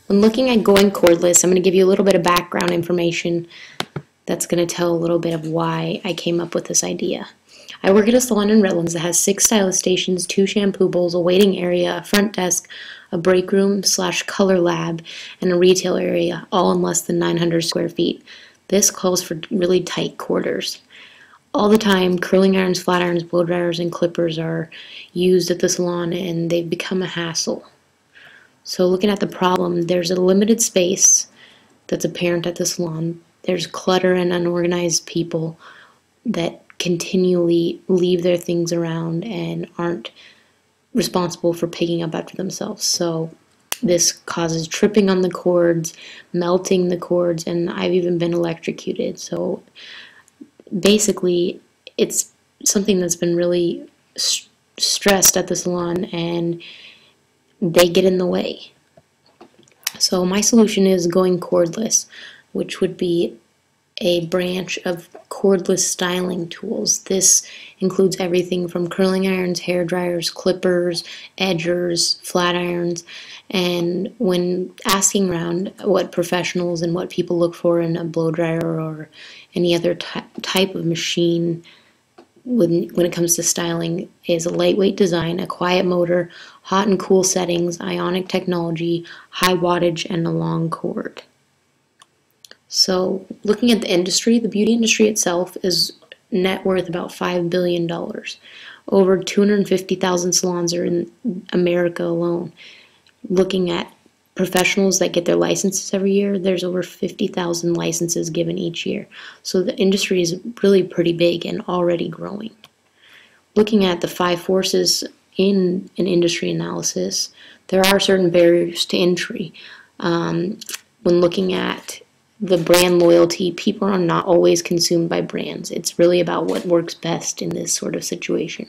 When looking at going cordless, I'm going to give you a little bit of background information that's going to tell a little bit of why I came up with this idea. I work at a salon in Redlands that has 6 stylist stations, 2 shampoo bowls, a waiting area, a front desk, a break room / color lab, and a retail area, all in less than 900 square feet. This calls for really tight quarters. All the time, curling irons, flat irons, blow dryers, and clippers are used at the salon, and they've become a hassle. So looking at the problem, there's a limited space that's apparent at the salon. There's clutter and unorganized people that continually leave their things around and aren't responsible for picking up after themselves. So this causes tripping on the cords, melting the cords, and I've even been electrocuted. So basically, it's something that's been really stressed at the salon, and they get in the way. So my solution is going cordless, which would be a branch of cordless styling tools. This includes everything from curling irons, hair dryers, clippers, edgers, flat irons. And when asking around what professionals and what people look for in a blow dryer or any other type of machine when it comes to styling, is a lightweight design, a quiet motor, hot and cool settings, ionic technology, high wattage, and a long cord. So looking at the industry, the beauty industry itself is net worth about $5 billion. Over 250,000 salons are in America alone. Looking at professionals that get their licenses every year, there's over 50,000 licenses given each year. So the industry is really pretty big and already growing. Looking at the 5 forces in an industry analysis, there are certain barriers to entry. When looking at the brand loyalty, people are not always consumed by brands. It's really about what works best in this sort of situation.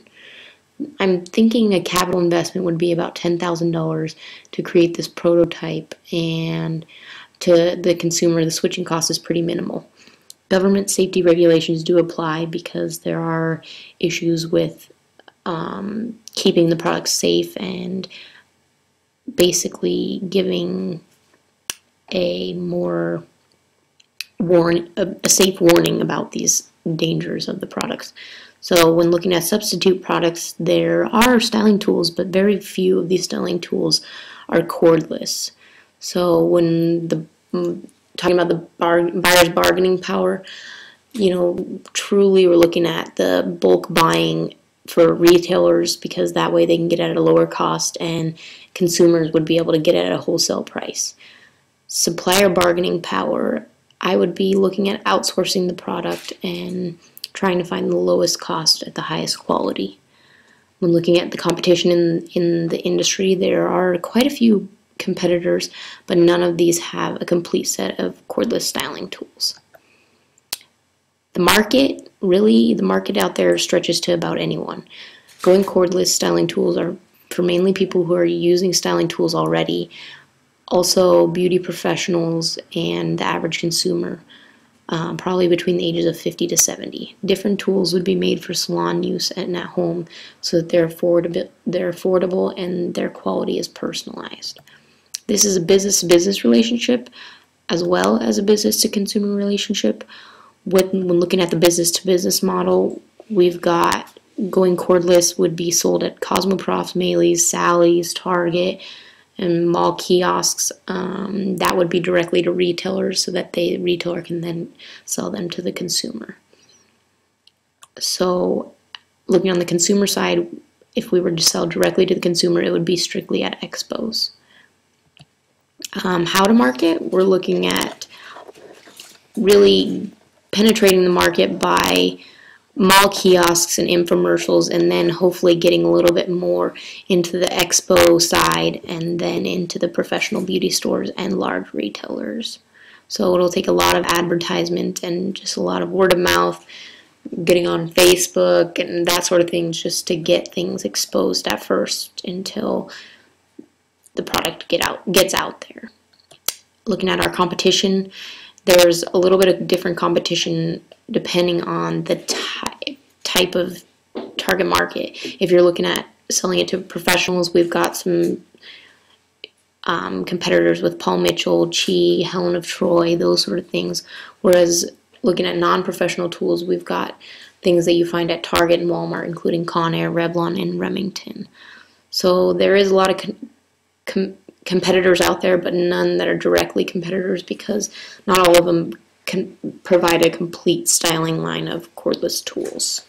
I'm thinking a capital investment would be about $10,000 to create this prototype, and to the consumer, the switching cost is pretty minimal. Government safety regulations do apply because there are issues with keeping the product safe and basically giving a more a safe warning about these dangers of the products. So when looking at substitute products, there are styling tools, but very few of these styling tools are cordless. So when talking about the buyer's bargaining power, truly we're looking at the bulk buying for retailers, because that way they can get it at a lower cost and consumers would be able to get it at a wholesale price. Supplier bargaining power, I would be looking at outsourcing the product and trying to find the lowest cost at the highest quality. When looking at the competition in the industry, there are quite a few competitors, but none of these have a complete set of cordless styling tools. The market out there stretches to about anyone. Going cordless styling tools are for mainly people who are using styling tools already, also beauty professionals and the average consumer, probably between the ages of 50 to 70. Different tools would be made for salon use and at home so that they're affordable and their quality is personalized. This is a business-to-business relationship as well as a business-to-consumer relationship. When looking at the business-to-business model, we've got going cordless would be sold at Cosmoprof, Macy's, Sally's, Target, and mall kiosks. That would be directly to retailers so that the retailer can then sell them to the consumer. So looking on the consumer side, if we were to sell directly to the consumer, it would be strictly at expos. How to market, we're looking at really penetrating the market by mall kiosks and infomercials, and then hopefully getting a little bit more into the expo side and then into the professional beauty stores and large retailers. So it'll take a lot of advertisement and just a lot of word of mouth, getting on Facebook and that sort of thing, just to get things exposed at first until the product gets out there. Looking at our competition, there's a little bit of different competition depending on the type of target market. If you're looking at selling it to professionals, we've got some competitors with Paul Mitchell, Chi, Helen of Troy, those sort of things. Whereas looking at non-professional tools, we've got things that you find at Target and Walmart, including Conair, Revlon, and Remington. So there is a lot of competitors out there, but none that are directly competitors because not all of them can provide a complete styling line of cordless tools.